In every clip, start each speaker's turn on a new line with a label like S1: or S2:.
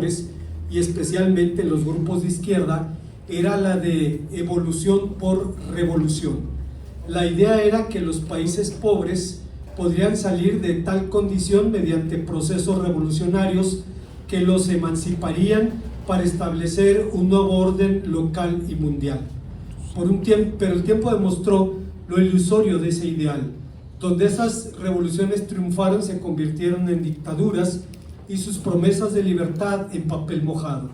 S1: pobres, y especialmente los grupos de izquierda, era la de evolución por revolución. La idea era que los países pobres podrían salir de tal condición mediante procesos revolucionarios que los emanciparían para establecer un nuevo orden local y mundial. Pero el tiempo demostró lo ilusorio de ese ideal. Donde esas revoluciones triunfaron, se convirtieron en dictaduras y sus promesas de libertad en papel mojado.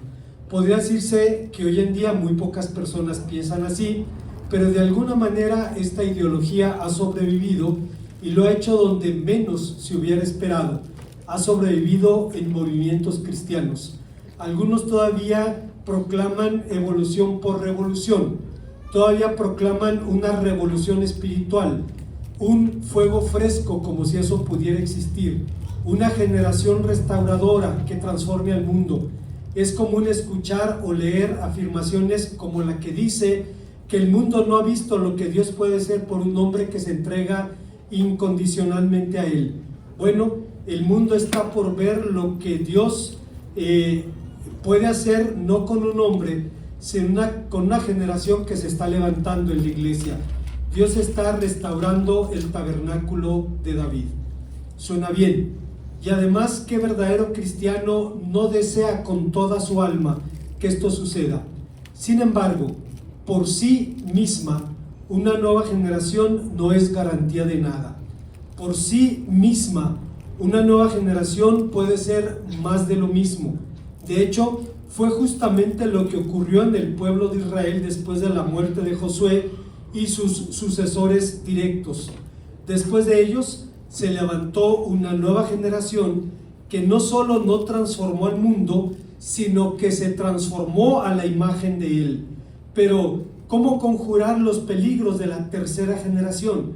S1: Podría decirse que hoy en día muy pocas personas piensan así, pero de alguna manera esta ideología ha sobrevivido y lo ha hecho donde menos se hubiera esperado. Ha sobrevivido en movimientos cristianos. Algunos todavía proclaman evolución por revolución, todavía proclaman una revolución espiritual, un fuego fresco como si eso pudiera existir, una generación restauradora que transforme al mundo. Es común escuchar o leer afirmaciones como la que dice que el mundo no ha visto lo que Dios puede ser por un hombre que se entrega incondicionalmente a Él. Bueno, el mundo está por ver lo que Dios puede hacer, no con un hombre, sino con una generación que se está levantando en la iglesia. Dios está restaurando el tabernáculo de David. Suena bien. Y además, ¿qué verdadero cristiano no desea con toda su alma que esto suceda? Sin embargo, por sí misma, una nueva generación no es garantía de nada. Por sí misma, una nueva generación puede ser más de lo mismo. De hecho, fue justamente lo que ocurrió en el pueblo de Israel después de la muerte de Josué y sus sucesores directos. Después de ellos, se levantó una nueva generación que no solo no transformó al mundo, sino que se transformó a la imagen de él. Pero, ¿cómo conjurar los peligros de la tercera generación?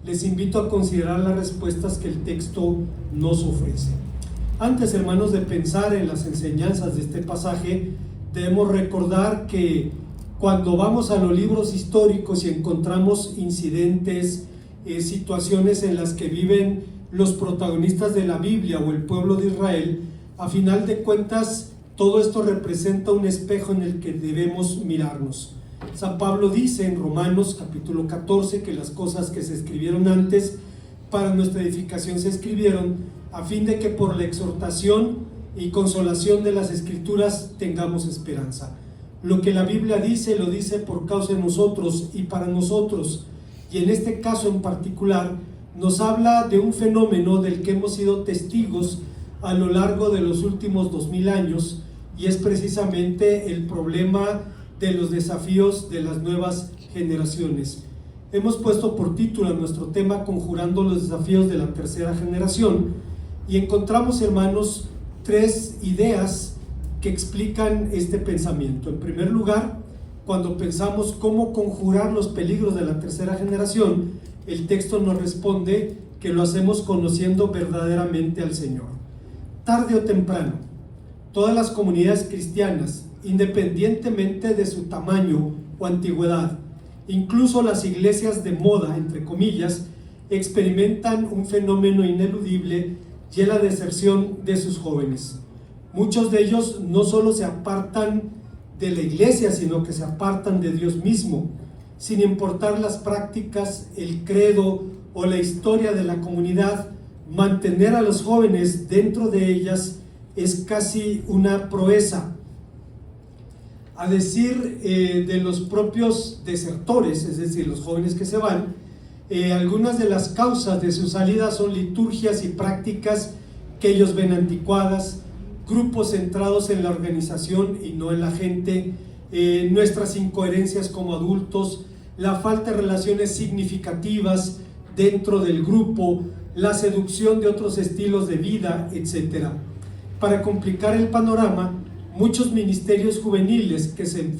S1: Les invito a considerar las respuestas que el texto nos ofrece. Antes, hermanos, de pensar en las enseñanzas de este pasaje, debemos recordar que cuando vamos a los libros históricos y encontramos incidentes, situaciones en las que viven los protagonistas de la Biblia o el pueblo de Israel, a final de cuentas todo esto representa un espejo en el que debemos mirarnos. San Pablo dice en Romanos capítulo 14 que las cosas que se escribieron antes para nuestra edificación se escribieron a fin de que por la exhortación y consolación de las Escrituras tengamos esperanza. Lo que la Biblia dice, lo dice por causa de nosotros y para nosotros. Y en este caso en particular nos habla de un fenómeno del que hemos sido testigos a lo largo de los últimos 2000 años, y es precisamente el problema de los desafíos de las nuevas generaciones. Hemos puesto por título a nuestro tema Conjurando los desafíos de la tercera generación, y encontramos, hermanos, tres ideas que explican este pensamiento. En primer lugar, cuando pensamos cómo conjurar los peligros de la tercera generación, el texto nos responde que lo hacemos conociendo verdaderamente al Señor. Tarde o temprano, todas las comunidades cristianas, independientemente de su tamaño o antigüedad, incluso las iglesias de moda, entre comillas, experimentan un fenómeno ineludible y es la deserción de sus jóvenes. Muchos de ellos no solo se apartan de la iglesia, sino que se apartan de Dios mismo, sin importar las prácticas, el credo o la historia de la comunidad. Mantener a los jóvenes dentro de ellas es casi una proeza. A decir de los propios desertores, es decir, los jóvenes que se van, algunas de las causas de su salida son liturgias y prácticas que ellos ven anticuadas, grupos centrados en la organización y no en la gente, nuestras incoherencias como adultos, la falta de relaciones significativas dentro del grupo, la seducción de otros estilos de vida, etc. Para complicar el panorama, muchos ministerios juveniles que se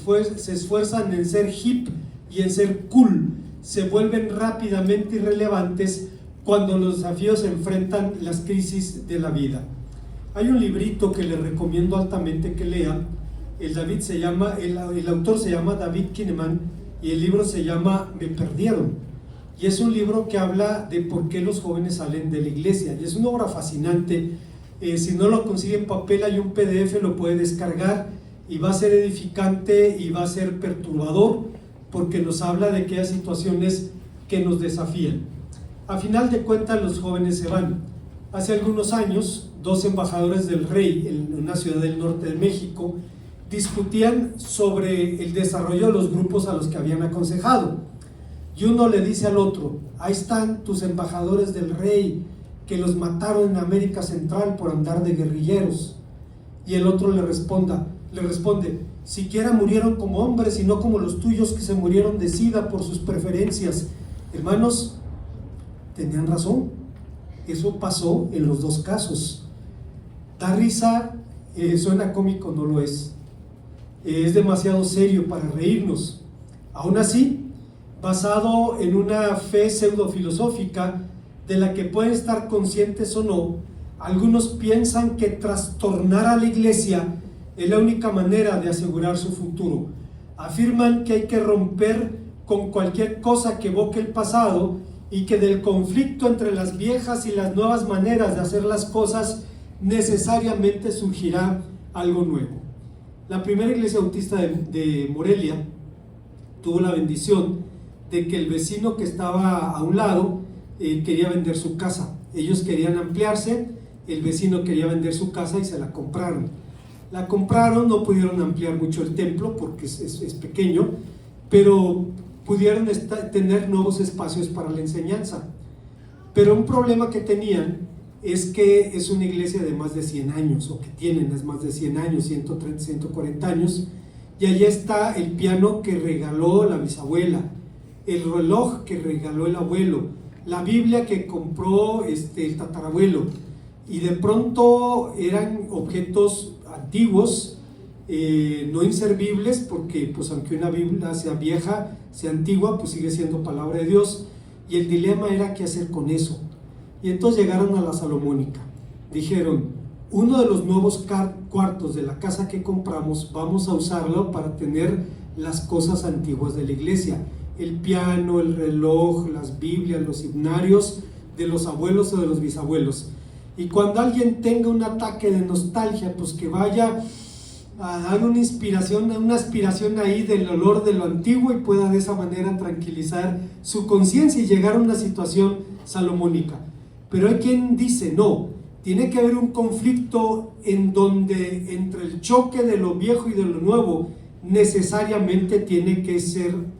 S1: esfuerzan en ser hip y en ser cool se vuelven rápidamente irrelevantes cuando los desafíos enfrentan las crisis de la vida. Hay un librito que les recomiendo altamente que lean. El autor se llama David Kinnaman y el libro se llama Me Perdieron. Y es un libro que habla de por qué los jóvenes salen de la iglesia. Y es una obra fascinante Si no lo consigue en papel, hay un PDF, lo puede descargar y va a ser edificante y va a ser perturbador porque nos habla de aquellas situaciones que nos desafían. A final de cuentas, los jóvenes se van. Hace algunos años, 2 embajadores del rey en una ciudad del norte de México discutían sobre el desarrollo de los grupos a los que habían aconsejado. Y uno le dice al otro: ahí están tus embajadores del rey, que los mataron en América Central por andar de guerrilleros. Y el otro le responde: siquiera murieron como hombres y no como los tuyos que se murieron de sida por sus preferencias. Hermanos, tenían razón. Eso pasó en los dos casos. Da risa, suena cómico, no lo es. Es demasiado serio para reírnos. Aún así, basado en una fe pseudofilosófica de la que pueden estar conscientes o no, algunos piensan que trastornar a la iglesia es la única manera de asegurar su futuro. Afirman que hay que romper con cualquier cosa que evoque el pasado y que del conflicto entre las viejas y las nuevas maneras de hacer las cosas necesariamente surgirá algo nuevo. La primera iglesia bautista de Morelia tuvo la bendición de que el vecino que estaba a un lado quería vender su casa. Ellos querían ampliarse, el vecino quería vender su casa y se la compraron. La compraron, no pudieron ampliar mucho el templo porque es pequeño, pero pudieron tener nuevos espacios para la enseñanza. Pero un problema que tenían es que es una iglesia de más de 100 años, o que tienen es más de 100 años, 130, 140 años, y allí está el piano que regaló la bisabuela, el reloj que regaló el abuelo, la Biblia que compró el tatarabuelo, y de pronto eran objetos antiguos, no inservibles, porque pues aunque una Biblia sea vieja, sea antigua, pues sigue siendo palabra de Dios, y el dilema era qué hacer con eso. Y entonces llegaron a la Salomónica, dijeron: uno de los nuevos cuartos de la casa que compramos vamos a usarlo para tener las cosas antiguas de la iglesia, el piano, el reloj, las Biblias, los himnarios de los abuelos o de los bisabuelos, y cuando alguien tenga un ataque de nostalgia, pues que vaya a dar una aspiración ahí del olor de lo antiguo y pueda de esa manera tranquilizar su conciencia y llegar a una situación salomónica. Pero hay quien dice: no, tiene que haber un conflicto en donde entre el choque de lo viejo y de lo nuevo necesariamente tiene que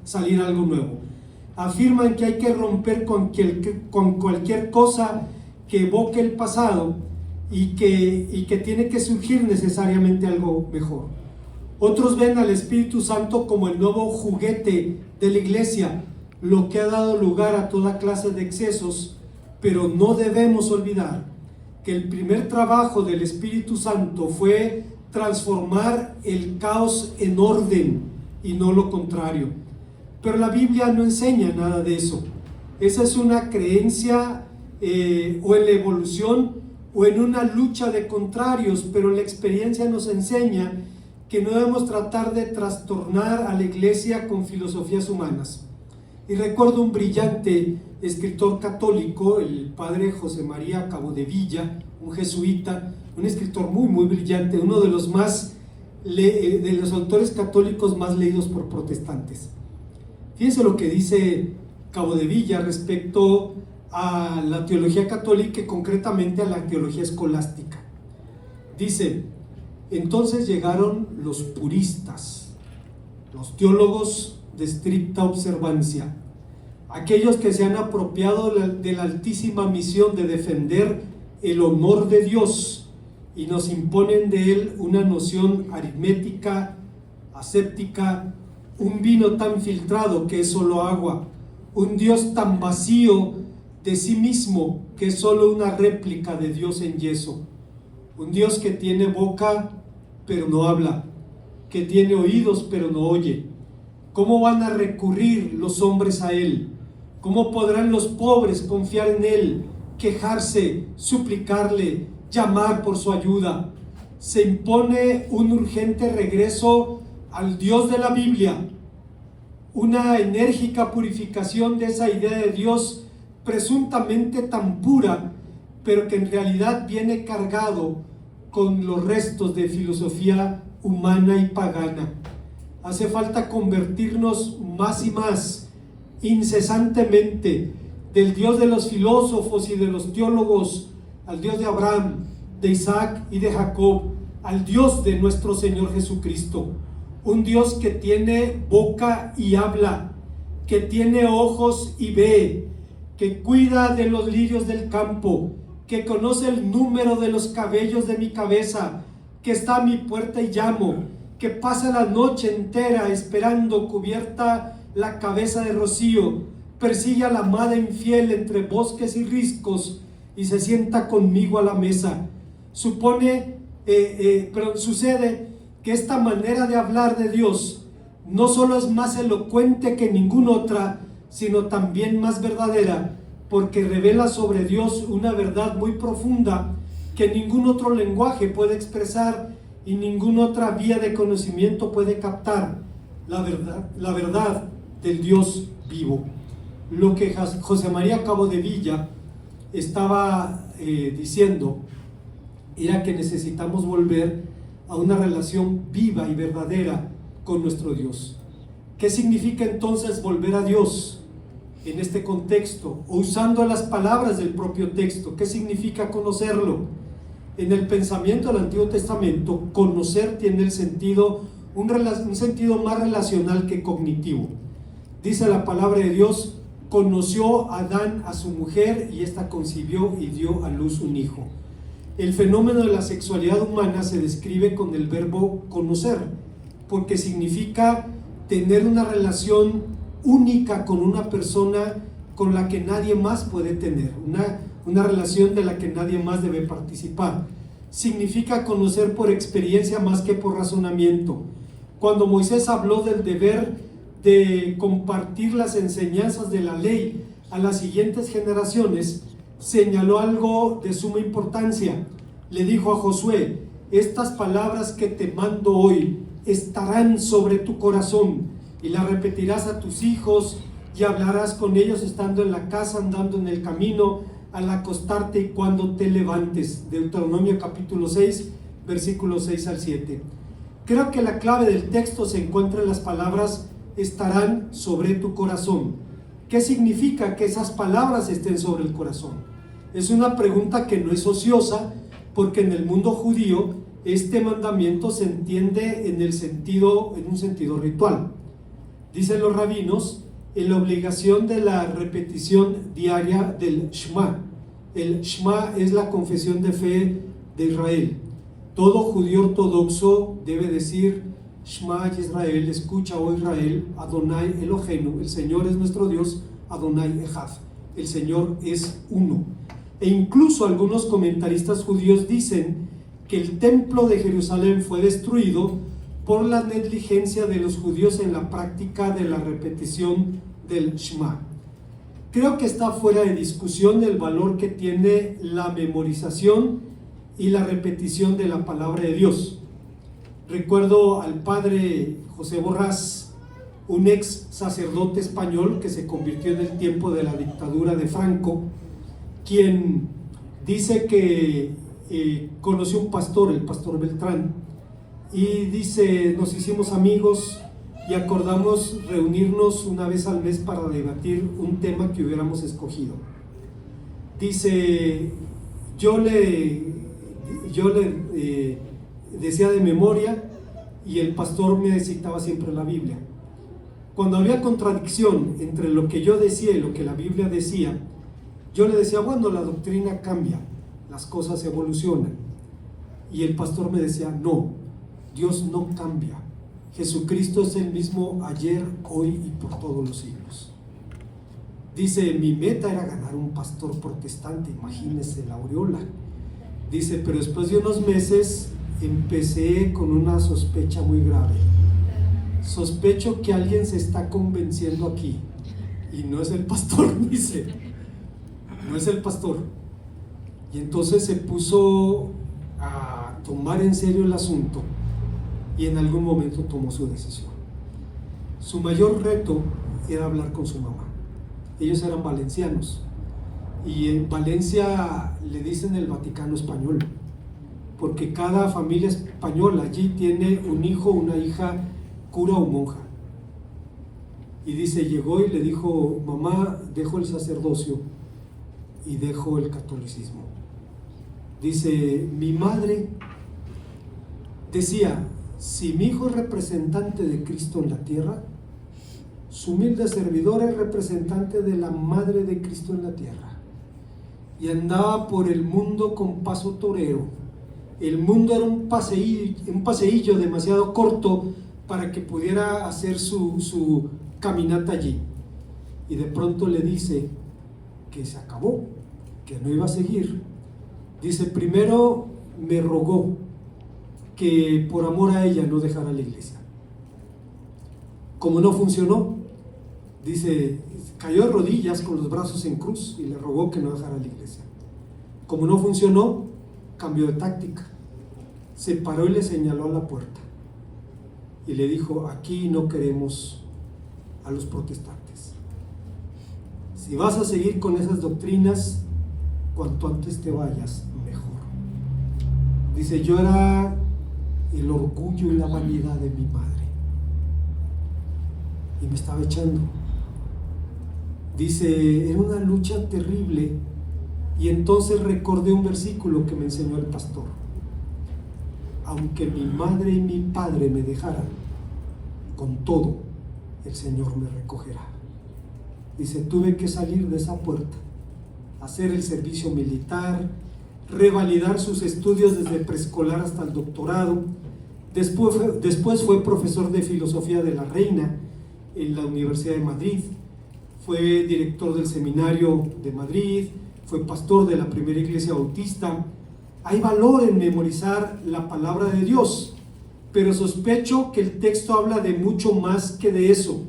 S1: salir algo nuevo. Afirman que hay que romper con cualquier cosa que evoque el pasado y que tiene que surgir necesariamente algo mejor. Otros ven al Espíritu Santo como el nuevo juguete de la iglesia, lo que ha dado lugar a toda clase de excesos, pero no debemos olvidar que el primer trabajo del Espíritu Santo fue transformar el caos en orden y no lo contrario. Pero la Biblia no enseña nada de eso. Esa es una creencia o en la evolución o en una lucha de contrarios, pero la experiencia nos enseña que no debemos tratar de trastornar a la iglesia con filosofías humanas. Y recuerdo un brillante escritor católico, el padre José María Cabodevilla, un jesuita, un escritor muy muy brillante, uno de los autores católicos más leídos por protestantes. Fíjense lo que dice Cabodevilla respecto a la teología católica y concretamente a la teología escolástica. Dice: entonces llegaron los puristas, los teólogos de estricta observancia, aquellos que se han apropiado de la altísima misión de defender el honor de Dios y nos imponen de él una noción aritmética, aséptica, un vino tan filtrado que es solo agua, un Dios tan vacío de sí mismo que es solo una réplica de Dios en yeso, un Dios que tiene boca pero no habla, que tiene oídos pero no oye. ¿Cómo van a recurrir los hombres a él? ¿Cómo podrán los pobres confiar en él, quejarse, suplicarle, llamar por su ayuda? Se impone un urgente regreso al Dios de la Biblia, una enérgica purificación de esa idea de Dios presuntamente tan pura, pero que en realidad viene cargado con los restos de filosofía humana y pagana. Hace falta convertirnos más y más, incesantemente, del Dios de los filósofos y de los teólogos, al Dios de Abraham, de Isaac y de Jacob, al Dios de nuestro Señor Jesucristo. Un Dios que tiene boca y habla, que tiene ojos y ve, que cuida de los lirios del campo, que conoce el número de los cabellos de mi cabeza, que está a mi puerta y llamo, que pasa la noche entera esperando cubierta la cabeza de rocío, persigue a la amada infiel entre bosques y riscos y se sienta conmigo a la mesa. Sucede que esta manera de hablar de Dios no solo es más elocuente que ninguna otra, sino también más verdadera, porque revela sobre Dios una verdad muy profunda que ningún otro lenguaje puede expresar y ninguna otra vía de conocimiento puede captar: la verdad del Dios vivo. Lo que José María Cabo de Villa estaba diciendo era que necesitamos volver a una relación viva y verdadera con nuestro Dios. ¿Qué significa entonces volver a Dios en este contexto? O usando las palabras del propio texto, ¿qué significa conocerlo? En el pensamiento del Antiguo Testamento, conocer tiene el sentido, un sentido más relacional que cognitivo. Dice la palabra de Dios: conoció Adán a su mujer y ésta concibió y dio a luz un hijo. El fenómeno de la sexualidad humana se describe con el verbo conocer, porque significa tener una relación única con una persona con la que nadie más puede tener, una relación de la que nadie más debe participar. Significa conocer por experiencia más que por razonamiento. Cuando Moisés habló del deber de compartir las enseñanzas de la ley a las siguientes generaciones, señaló algo de suma importancia. Le dijo a Josué: estas palabras que te mando hoy estarán sobre tu corazón, y las repetirás a tus hijos, y hablarás con ellos estando en la casa, andando en el camino, al acostarte y cuando te levantes. Deuteronomio capítulo 6, versículos 6 al 7. Creo que la clave del texto se encuentra en las palabras estarán sobre tu corazón. ¿Qué significa que esas palabras estén sobre el corazón? Es una pregunta que no es ociosa, porque en el mundo judío este mandamiento se entiende en un sentido ritual. Dicen los rabinos en la obligación de la repetición diaria del Shema. El Shema es la confesión de fe de Israel. Todo judío ortodoxo debe decir: Shema Israel, escucha, oh Israel, Adonai Eloheinu, el Señor es nuestro Dios, Adonai Echad, el Señor es uno. E incluso algunos comentaristas judíos dicen que el templo de Jerusalén fue destruido por la negligencia de los judíos en la práctica de la repetición del Shema. Creo que está fuera de discusión el valor que tiene la memorización y la repetición de la palabra de Dios. Recuerdo al padre José Borrás, un ex sacerdote español que se convirtió en el tiempo de la dictadura de Franco, quien dice que conoció un pastor, el pastor Beltrán, y dice: nos hicimos amigos y acordamos reunirnos una vez al mes para debatir un tema que hubiéramos escogido. Dice: yo le decía de memoria y el pastor me citaba siempre la Biblia. Cuando había contradicción entre lo que yo decía y lo que la Biblia decía, yo le decía: bueno, la doctrina cambia, las cosas evolucionan. Y el pastor me decía: no, Dios no cambia, Jesucristo es el mismo ayer, hoy y por todos los siglos. Dice: mi meta era ganar un pastor protestante, imagínense la aureola. Dice: pero después de unos meses empecé con una sospecha muy grave. Sospecho que alguien se está convenciendo aquí y no es el pastor, dice, no es el pastor. Y entonces se puso a tomar en serio el asunto y en algún momento tomó su decisión. Su mayor reto era hablar con su mamá. Ellos eran valencianos Y en Valencia le dicen el Vaticano español, porque cada familia española allí tiene un hijo, una hija, cura o monja. Y dice, llegó y le dijo, mamá, dejo el sacerdocio y dejo el catolicismo. Dice, mi madre decía, si mi hijo es representante de Cristo en la tierra, su humilde servidor es representante de la Madre de Cristo en la tierra. Y andaba por el mundo con paso torero. El mundo era un paseillo demasiado corto para que pudiera hacer su caminata allí. Y de pronto le dice que se acabó, que no iba a seguir. Dice, primero me rogó que por amor a ella no dejara la iglesia. Como no funcionó, dice, cayó de rodillas con los brazos en cruz y le rogó que no dejara la iglesia. Como no funcionó, cambió de táctica. Se paró y le señaló a la puerta y le dijo, aquí no queremos a los protestantes. Si vas a seguir con esas doctrinas, cuanto antes te vayas, mejor. Dice, yo era el orgullo y la vanidad de mi madre y me estaba echando. Dice, era una lucha terrible. Y entonces recordé un versículo que me enseñó el pastor: aunque mi madre y mi padre me dejaran, con todo el Señor me recogerá. Dice, tuve que salir de esa puerta, hacer el servicio militar, revalidar sus estudios desde preescolar hasta el doctorado. Después fue profesor de filosofía de la Reina en la Universidad de Madrid, fue director del seminario de Madrid, fue pastor de la primera iglesia bautista. Hay valor en memorizar la palabra de Dios, pero sospecho que el texto habla de mucho más que de eso.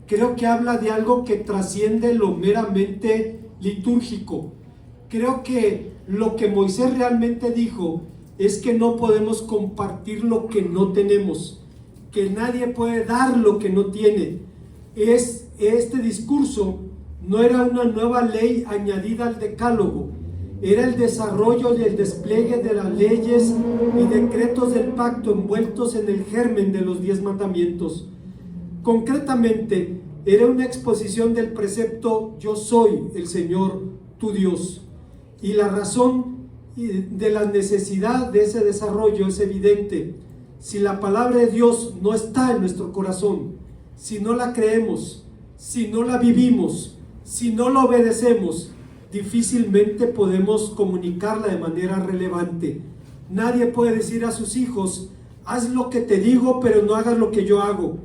S1: Creo que habla de algo que trasciende lo meramente litúrgico. Creo que lo que Moisés realmente dijo es que no podemos compartir lo que no tenemos, que nadie puede dar lo que no tiene. Este discurso no era una nueva ley añadida al decálogo, era el desarrollo y el despliegue de las leyes y decretos del pacto envueltos en el germen de los 10 mandamientos. Concretamente, era una exposición del precepto yo soy el Señor tu Dios. Y la razón de la necesidad de ese desarrollo es evidente. Si la palabra de Dios no está en nuestro corazón, si no la creemos, si no la vivimos, si no la obedecemos, difícilmente podemos comunicarla de manera relevante. Nadie puede decir a sus hijos, haz lo que te digo, pero no hagas lo que yo hago.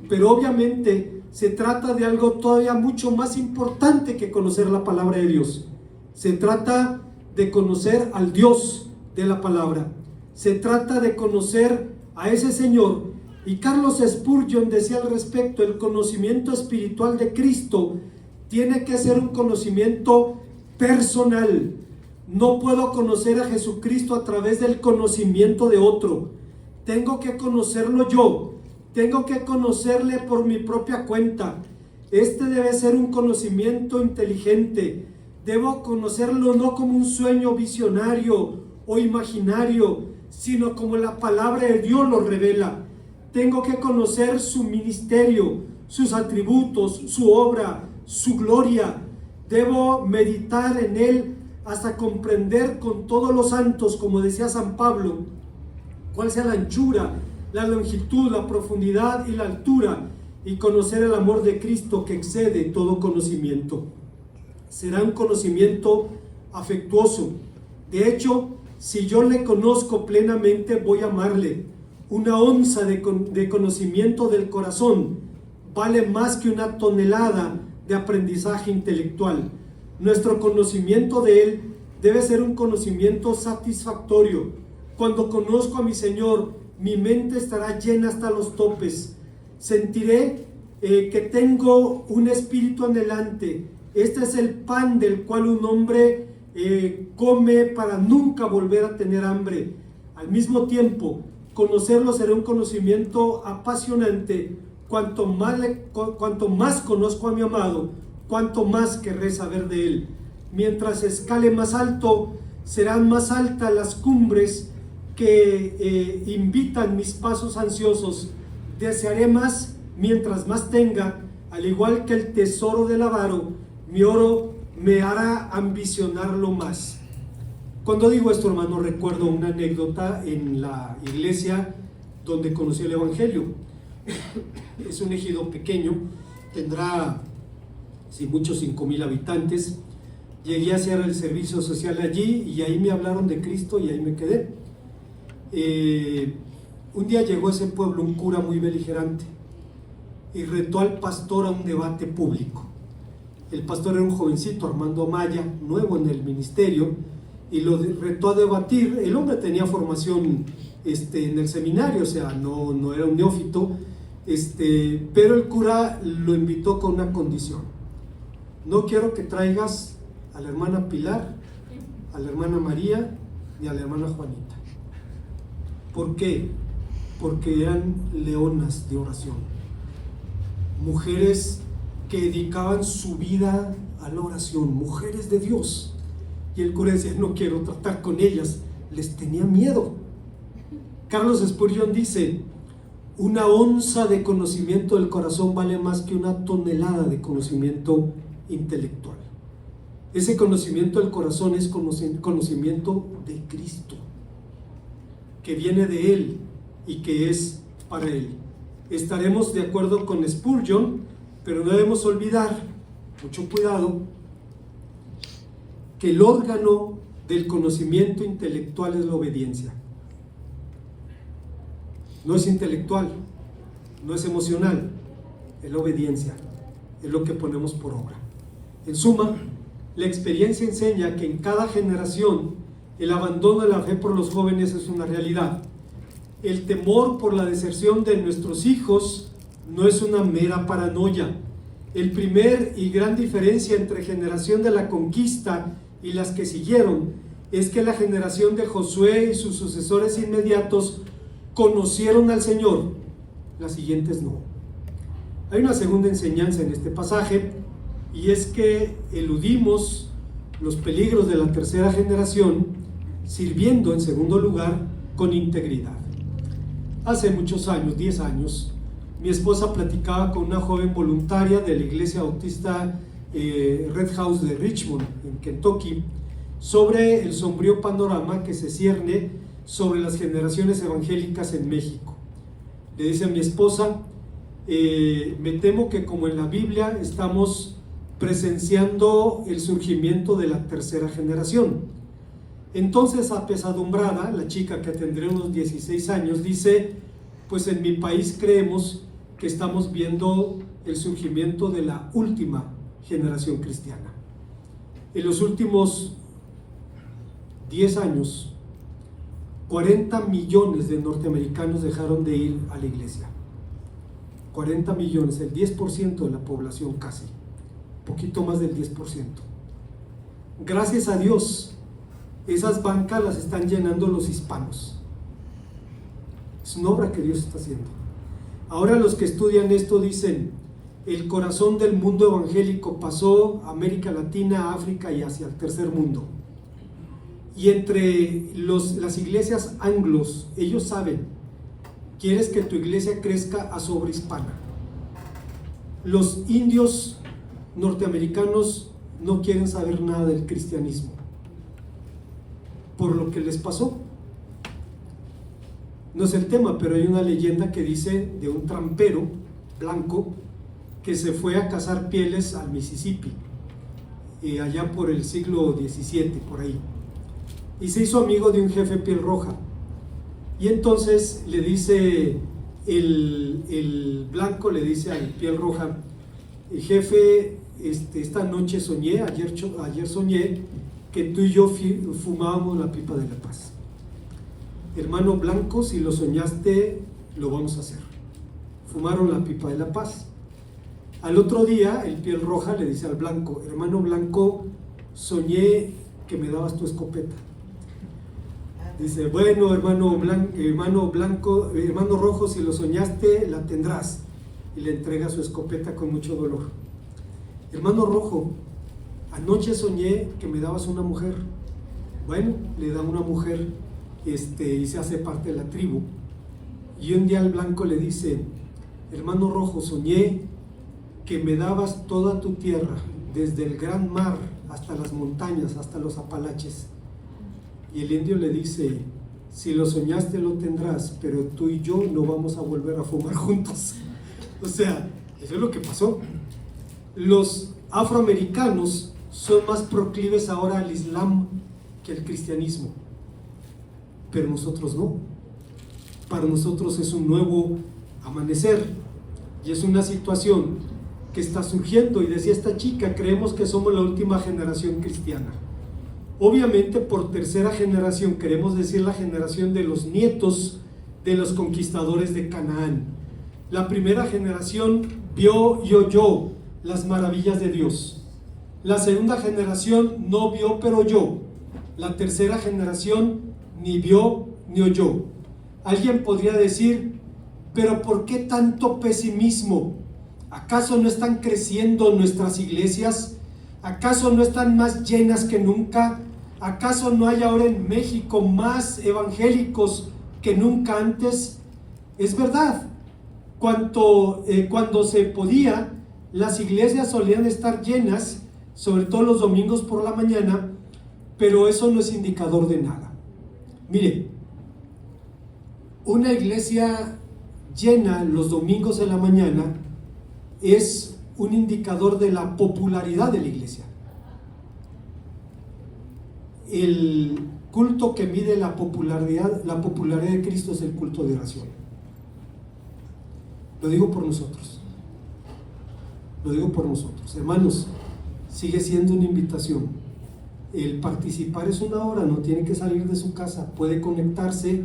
S1: Pero obviamente se trata de algo todavía mucho más importante que conocer la palabra de Dios. Se trata de conocer al Dios de la palabra. Se trata de conocer a ese Señor. Y Carlos Spurgeon decía al respecto, el conocimiento espiritual de Cristo tiene que ser un conocimiento personal. No puedo conocer a Jesucristo a través del conocimiento de otro. Tengo que conocerlo yo. Tengo que conocerle por mi propia cuenta. Este debe ser un conocimiento inteligente. Debo conocerlo no como un sueño visionario o imaginario, sino como la palabra de Dios lo revela. Tengo que conocer su ministerio, sus atributos, su obra, su gloria. Debo meditar en él hasta comprender con todos los santos, como decía San Pablo, cuál sea la anchura, la longitud, la profundidad y la altura, y conocer el amor de Cristo que excede todo conocimiento. Será un conocimiento afectuoso. De hecho, si yo le conozco plenamente, voy a amarle. Una onza de conocimiento del corazón vale más que una tonelada de aprendizaje intelectual. Nuestro conocimiento de Él debe ser un conocimiento satisfactorio. Cuando conozco a mi Señor, mi mente estará llena hasta los topes. Sentiré que tengo un espíritu anhelante. Este es el pan del cual un hombre come para nunca volver a tener hambre. Al mismo tiempo, conocerlo será un conocimiento apasionante. Cuanto más conozco a mi amado, cuanto más querré saber de él. Mientras escale más alto, serán más altas las cumbres que invitan mis pasos ansiosos. Desearé más mientras más tenga, al igual que el tesoro del avaro, mi oro me hará ambicionarlo más. Cuando digo esto, hermano, recuerdo una anécdota en la iglesia donde conocí el Evangelio. Es un ejido pequeño, tendrá, si mucho, 5,000 habitantes. Llegué a hacer el servicio social allí y ahí me hablaron de Cristo y ahí me quedé. Un día llegó a ese pueblo un cura muy beligerante y retó al pastor a un debate público. El pastor era un jovencito, Armando Amaya, nuevo en el ministerio, y lo retó a debatir. El hombre tenía formación en el seminario, o sea, no era un neófito, pero el cura lo invitó con una condición: no quiero que traigas a la hermana Pilar, a la hermana María ni a la hermana Juanita. ¿Por qué? Porque eran leonas de oración, mujeres que dedicaban su vida a la oración, mujeres de Dios. Y el cura decía: no quiero tratar con ellas, les tenía miedo. Carlos Spurgeon dice: una onza de conocimiento del corazón vale más que una tonelada de conocimiento intelectual. Ese conocimiento del corazón es conocimiento de Cristo, que viene de Él y que es para Él. Estaremos de acuerdo con Spurgeon, pero no debemos olvidar, mucho cuidado, que el órgano del conocimiento intelectual es la obediencia. No es intelectual, no es emocional, es la obediencia, es lo que ponemos por obra. En suma, la experiencia enseña que en cada generación el abandono de la fe por los jóvenes es una realidad. El temor por la deserción de nuestros hijos no es una mera paranoia. El primer y gran diferencia entre generación de la conquista y las que siguieron es que la generación de Josué y sus sucesores inmediatos conocieron al Señor, las siguientes no. Hay una segunda enseñanza en este pasaje, y es que eludimos los peligros de la tercera generación sirviendo, en segundo lugar, con integridad. Hace muchos años, 10 años, mi esposa platicaba con una joven voluntaria de la iglesia bautista Red House de Richmond, en Kentucky, sobre el sombrío panorama que se cierne sobre las generaciones evangélicas en México. Le dice a mi esposa: me temo que, como en la Biblia, estamos presenciando el surgimiento de la tercera generación. Entonces, apesadumbrada, la chica, que tendría unos 16 años, dice: pues en mi país creemos que estamos viendo el surgimiento de la última generación cristiana. En los últimos 10 años, 40 millones de norteamericanos dejaron de ir a la iglesia. 40 millones, el 10% de la población casi, poquito más del 10%. Gracias a Dios, esas bancas las están llenando los hispanos. Es una obra que Dios está haciendo. Ahora los que estudian esto dicen: el corazón del mundo evangélico pasó a América Latina, África y hacia el tercer mundo. Y entre las iglesias anglos, ellos saben: quieres que tu iglesia crezca a sobrehispana. Los indios norteamericanos no quieren saber nada del cristianismo por lo que les pasó. No es el tema, pero hay una leyenda que dice de un trampero blanco que se fue a cazar pieles al Mississippi, allá por el siglo XVII, por ahí, y se hizo amigo de un jefe piel roja. Y entonces le dice el blanco, le dice al piel roja: jefe, esta noche soñé, ayer soñé que tú y yo fumábamos la pipa de la paz. Hermano blanco, si lo soñaste, lo vamos a hacer. Fumaron la pipa de la paz. Al otro día, el piel roja le dice al blanco: hermano blanco, soñé que me dabas tu escopeta. Dice: bueno, hermano rojo, si lo soñaste, la tendrás. Y le entrega su escopeta con mucho dolor. Hermano rojo, anoche soñé que me dabas una mujer. Bueno, le da una mujer y se hace parte de la tribu. Y un día el blanco le dice: hermano rojo, soñé que me dabas toda tu tierra, desde el gran mar hasta las montañas, hasta los Apalaches. Y el indio le dice: si lo soñaste lo tendrás, pero tú y yo no vamos a volver a fumar juntos. O sea, eso es lo que pasó. Los afroamericanos son más proclives ahora al Islam que al cristianismo, pero nosotros no. Para nosotros es un nuevo amanecer y es una situación que está surgiendo. Y decía esta chica: creemos que somos la última generación cristiana. Obviamente, por tercera generación queremos decir la generación de los nietos de los conquistadores de Canaán. La primera generación vio y oyó las maravillas de Dios. La segunda generación no vio pero oyó. La tercera generación ni vio ni oyó. Alguien podría decir: pero ¿por qué tanto pesimismo? ¿Acaso no están creciendo nuestras iglesias? ¿Acaso no están más llenas que nunca? ¿Acaso no hay ahora en México más evangélicos que nunca antes? Es verdad. Cuando se podía, las iglesias solían estar llenas, sobre todo los domingos por la mañana, pero eso no es indicador de nada. Mire, una iglesia llena los domingos en la mañana es un indicador de la popularidad de la iglesia. El culto que mide la popularidad de Cristo es el culto de oración. Lo digo por nosotros. Lo digo por nosotros. Hermanos, sigue siendo una invitación. El participar es una hora, no tiene que salir de su casa, puede conectarse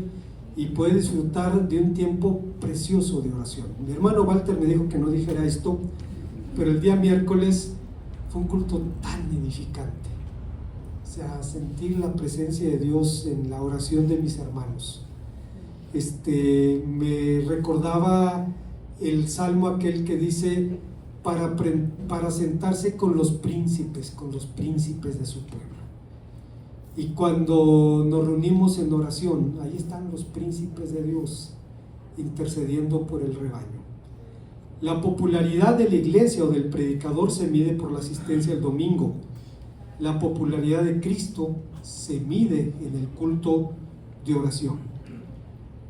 S1: y puede disfrutar de un tiempo precioso de oración. Mi hermano Walter me dijo que no dijera esto, pero el día miércoles fue un culto tan edificante. O sea, sentir la presencia de Dios en la oración de mis hermanos. Me recordaba el salmo aquel que dice: para sentarse con los príncipes de su pueblo. Y cuando nos reunimos en oración, ahí están los príncipes de Dios intercediendo por el rebaño. La popularidad de la iglesia o del predicador se mide por la asistencia el domingo. La popularidad de Cristo se mide en el culto de oración.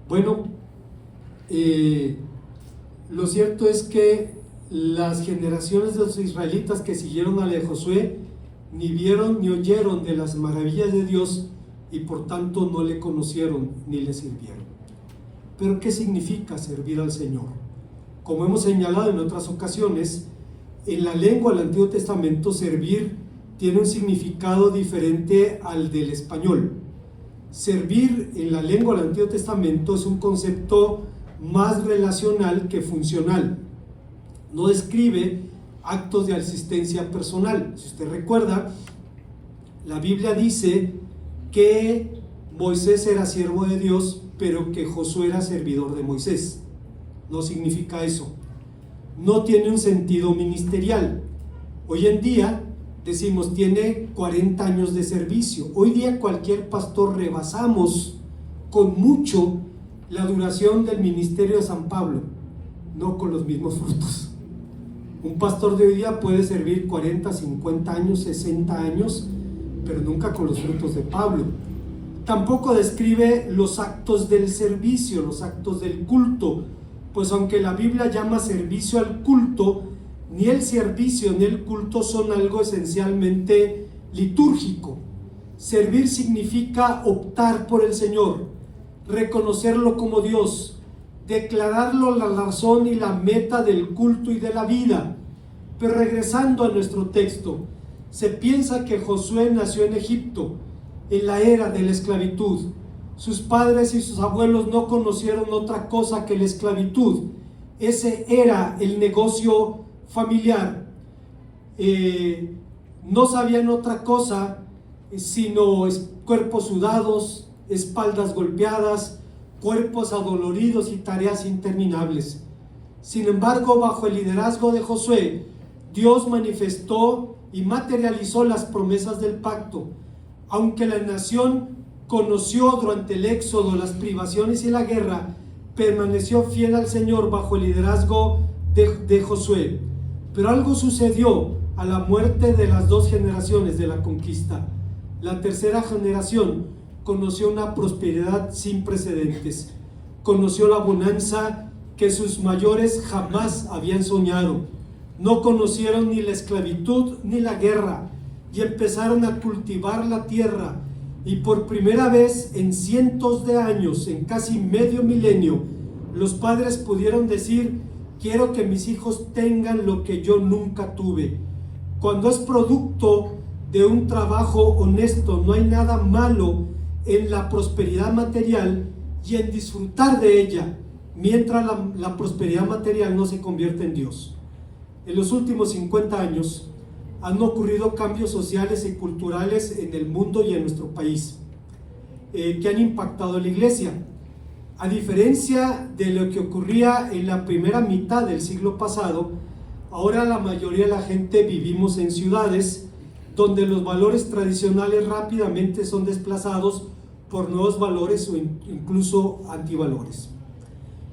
S1: Bueno, lo cierto es que las generaciones de los israelitas que siguieron a la de Josué ni vieron ni oyeron de las maravillas de Dios y por tanto no le conocieron ni le sirvieron. Pero ¿qué significa servir al Señor? Como hemos señalado en otras ocasiones, en la lengua del Antiguo Testamento servir tiene un significado diferente al del español. Servir en la lengua del Antiguo Testamento es un concepto más relacional que funcional. No describe actos de asistencia personal. Si usted recuerda, la Biblia dice que Moisés era siervo de Dios, pero que Josué era servidor de Moisés. No significa eso. No tiene un sentido ministerial. Hoy en día decimos, tiene 40 años de servicio. Hoy día cualquier pastor rebasamos con mucho la duración del ministerio de San Pablo, no con los mismos frutos. Un pastor de hoy día puede servir 40, 50 años, 60 años, pero nunca con los frutos de Pablo. Tampoco describe los actos del servicio, los actos del culto, pues aunque la Biblia llama servicio al culto, ni el servicio ni el culto son algo esencialmente litúrgico. Servir significa optar por el Señor, reconocerlo como Dios, declararlo la razón y la meta del culto y de la vida. Pero regresando a nuestro texto, se piensa que Josué nació en Egipto, en la era de la esclavitud. Sus padres y sus abuelos no conocieron otra cosa que la esclavitud. Ese era el negocio familiar. No sabían otra cosa sino cuerpos sudados, espaldas golpeadas, cuerpos adoloridos y tareas interminables. Sin embargo, bajo el liderazgo de Josué, Dios manifestó y materializó las promesas del pacto. Aunque la nación conoció durante el éxodo las privaciones y la guerra, permaneció fiel al Señor bajo el liderazgo de Josué. Pero algo sucedió a la muerte de las 2 generaciones de la conquista. La tercera generación conoció una prosperidad sin precedentes, conoció la bonanza que sus mayores jamás habían soñado. No conocieron ni la esclavitud ni la guerra y empezaron a cultivar la tierra, y por primera vez en cientos de años, en casi medio milenio, los padres pudieron decir: quiero que mis hijos tengan lo que yo nunca tuve. Cuando es producto de un trabajo honesto, no hay nada malo en la prosperidad material y en disfrutar de ella, mientras la prosperidad material no se convierte en Dios. En los últimos 50 años han ocurrido cambios sociales y culturales en el mundo y en nuestro país que han impactado a la iglesia. A diferencia de lo que ocurría en la primera mitad del siglo pasado, ahora la mayoría de la gente vivimos en ciudades donde los valores tradicionales rápidamente son desplazados por nuevos valores o incluso antivalores.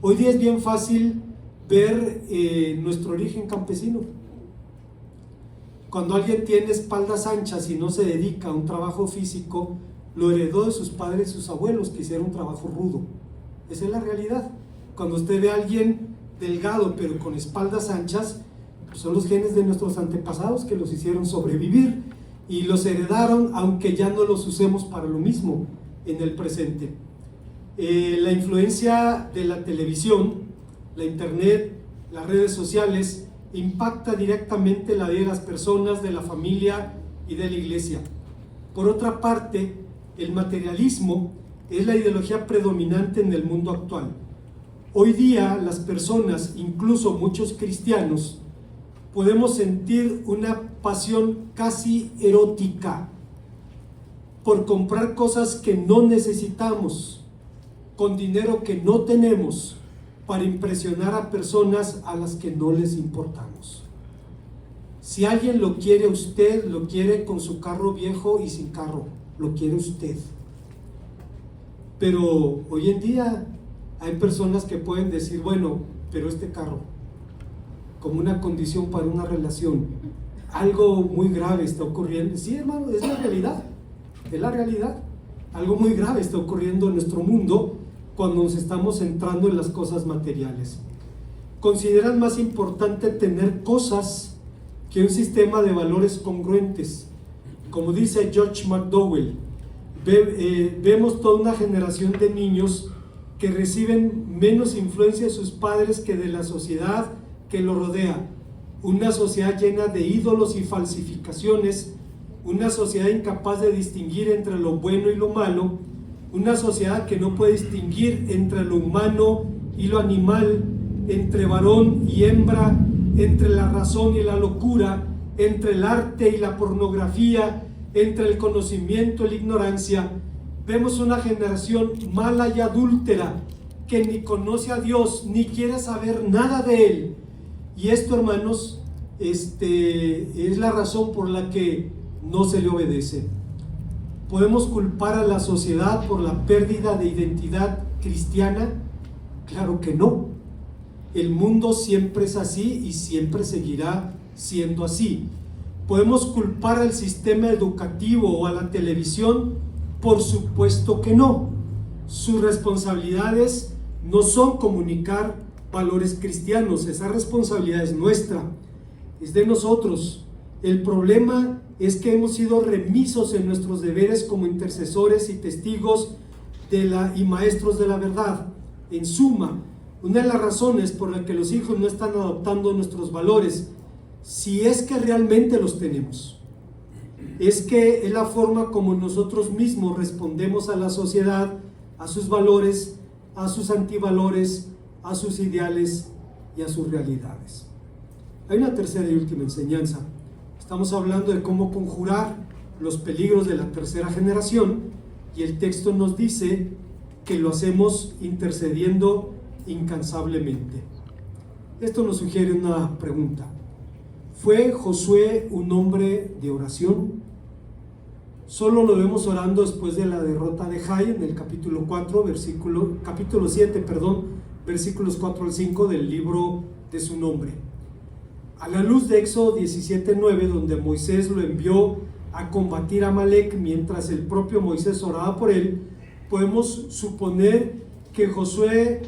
S1: Hoy día es bien fácil ver nuestro origen campesino. Cuando alguien tiene espaldas anchas y no se dedica a un trabajo físico, lo heredó de sus padres y sus abuelos, que hicieron un trabajo rudo. Esa es la realidad. Cuando usted ve a alguien delgado pero con espaldas anchas, pues son los genes de nuestros antepasados que los hicieron sobrevivir y los heredaron, aunque ya no los usemos para lo mismo en el presente. La influencia de la televisión, la internet, las redes sociales impacta directamente la vida de las personas, de la familia y de la iglesia. Por otra parte, el materialismo es la ideología predominante en el mundo actual. Hoy día las personas, incluso muchos cristianos, podemos sentir una pasión casi erótica por comprar cosas que no necesitamos, con dinero que no tenemos, para impresionar a personas a las que no les importamos. Si alguien lo quiere a usted, lo quiere con su carro viejo y sin carro, lo quiere usted. Pero hoy en día hay personas que pueden decir, bueno, pero este carro, como una condición para una relación, algo muy grave está ocurriendo. Sí, hermano, es la realidad, es la realidad. Algo muy grave está ocurriendo en nuestro mundo cuando nos estamos centrando en las cosas materiales. Consideran más importante tener cosas que un sistema de valores congruentes. Como dice George McDowell, vemos toda una generación de niños que reciben menos influencia de sus padres que de la sociedad que lo rodea. Una sociedad llena de ídolos y falsificaciones, una sociedad incapaz de distinguir entre lo bueno y lo malo, una sociedad que no puede distinguir entre lo humano y lo animal, entre varón y hembra, entre la razón y la locura, entre el arte y la pornografía, entre el conocimiento y la ignorancia. Vemos una generación mala y adúltera que ni conoce a Dios, ni quiere saber nada de Él. Y esto, hermanos, es la razón por la que no se le obedece. ¿Podemos culpar a la sociedad por la pérdida de identidad cristiana? Claro que no. El mundo siempre es así y siempre seguirá siendo así. ¿Podemos culpar al sistema educativo o a la televisión? Por supuesto que no. Sus responsabilidades no son comunicar valores cristianos. Esa responsabilidad es nuestra, es de nosotros. El problema es que hemos sido remisos en nuestros deberes como intercesores y testigos y maestros de la verdad. En suma, una de las razones por la que los hijos no están adoptando nuestros valores, si es que realmente los tenemos, es que es la forma como nosotros mismos respondemos a la sociedad, a sus valores, a sus antivalores, a sus ideales y a sus realidades. Hay una tercera y última enseñanza. Estamos hablando de cómo conjurar los peligros de la tercera generación, y el texto nos dice que lo hacemos intercediendo incansablemente. Esto nos sugiere una pregunta. ¿Fue Josué un hombre de oración? Solo lo vemos orando después de la derrota de Jai en el capítulo 7, versículos 4 al 5 del libro de su nombre. A la luz de Éxodo 17:9, donde Moisés lo envió a combatir a Amalek mientras el propio Moisés oraba por él, podemos suponer que Josué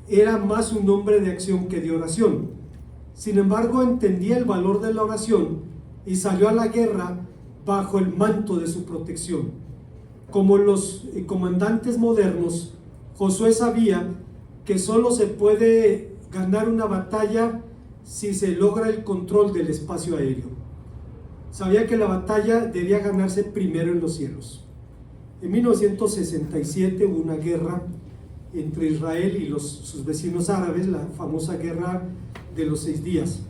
S1: era más un hombre de acción que de oración. Sin embargo, entendía el valor de la oración y salió a la guerra bajo el manto de su protección. Como los comandantes modernos, Josué sabía que solo se puede ganar una batalla si se logra el control del espacio aéreo. Sabía que la batalla debía ganarse primero en los cielos. En 1967 hubo una guerra entre Israel y sus vecinos árabes, la famosa guerra de los 6 días.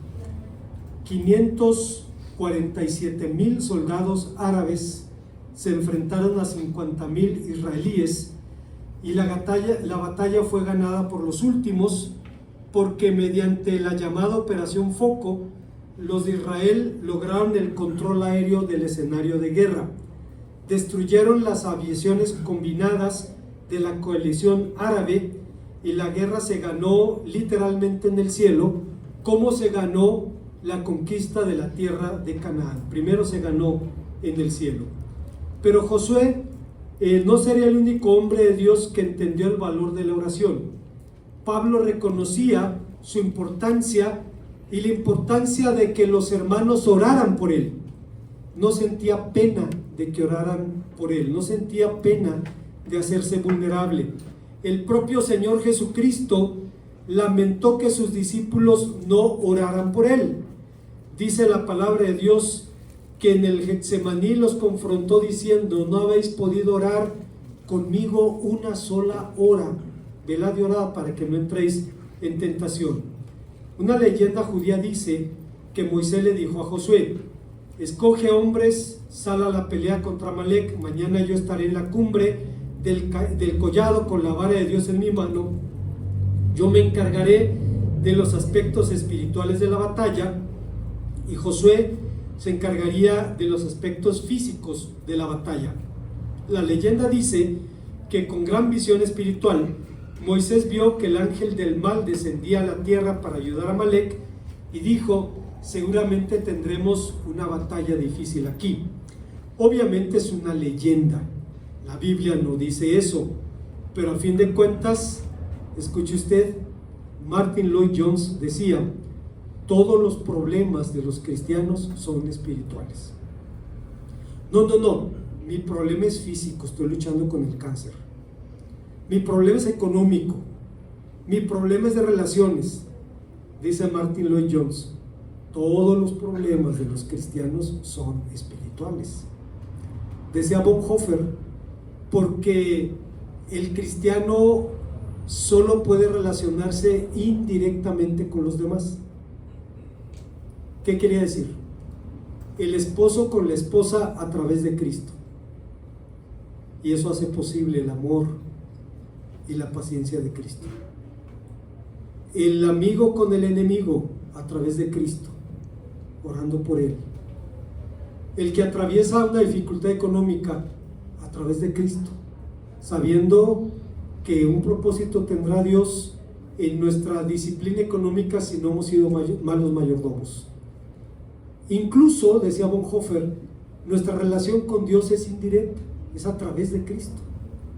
S1: 547,000 soldados árabes se enfrentaron a 50,000 israelíes, y la batalla fue ganada por los últimos, porque mediante la llamada Operación Foco, los de Israel lograron el control aéreo del escenario de guerra. Destruyeron las aviaciones combinadas de la coalición árabe, y la guerra se ganó literalmente en el cielo, como se ganó la conquista de la tierra de Canaán. Primero se ganó en el cielo. Pero Josué no sería el único hombre de Dios que entendió el valor de la oración. Pablo reconocía su importancia y la importancia de que los hermanos oraran por él. No sentía pena de que oraran por él, no sentía pena de hacerse vulnerable. El propio Señor Jesucristo lamentó que sus discípulos no oraran por él. Dice la palabra de Dios que en el Getsemaní los confrontó diciendo: no habéis podido orar conmigo una sola hora. Velad y orad para que no entréis en tentación. Una leyenda judía dice que Moisés le dijo a Josué: escoge hombres, sal a la pelea contra Amalek, mañana yo estaré en la cumbre del collado con la vara de Dios en mi mano. Yo me encargaré de los aspectos espirituales de la batalla, y Josué se encargaría de los aspectos físicos de la batalla. La leyenda dice que con gran visión espiritual, Moisés vio que el ángel del mal descendía a la tierra para ayudar a Amalek, y dijo: seguramente tendremos una batalla difícil aquí. Obviamente es una leyenda, la Biblia no dice eso, pero a fin de cuentas, escuche usted, Martin Lloyd Jones decía: todos los problemas de los cristianos son espirituales. No, mi problema es físico, estoy luchando con el cáncer. Mi problema es económico, mi problema es de relaciones. Dice Martin Lloyd Jones: todos los problemas de los cristianos son espirituales. Decía Bonhoeffer: porque el cristiano solo puede relacionarse indirectamente con los demás. ¿Qué quería decir? El esposo con la esposa a través de Cristo, y eso hace posible el amor y la paciencia de Cristo. El amigo con el enemigo a través de Cristo, orando por él. El que atraviesa una dificultad económica a través de Cristo, sabiendo que un propósito tendrá Dios en nuestra disciplina económica si no hemos sido malos mayordomos. Incluso, decía Bonhoeffer, nuestra relación con Dios es indirecta, es a través de Cristo.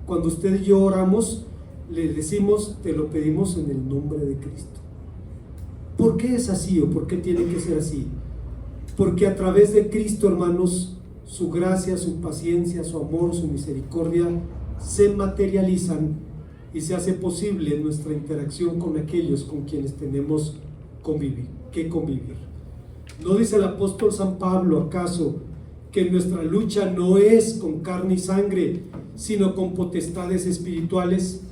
S1: Cuando usted y yo oramos, le decimos: te lo pedimos en el nombre de Cristo. ¿Por qué es así o por qué tiene que ser así? Porque a través de Cristo, hermanos, su gracia, su paciencia, su amor, su misericordia se materializan y se hace posible nuestra interacción con aquellos con quienes tenemos que convivir. ¿No dice el apóstol San Pablo acaso que nuestra lucha no es con carne y sangre, sino con potestades espirituales?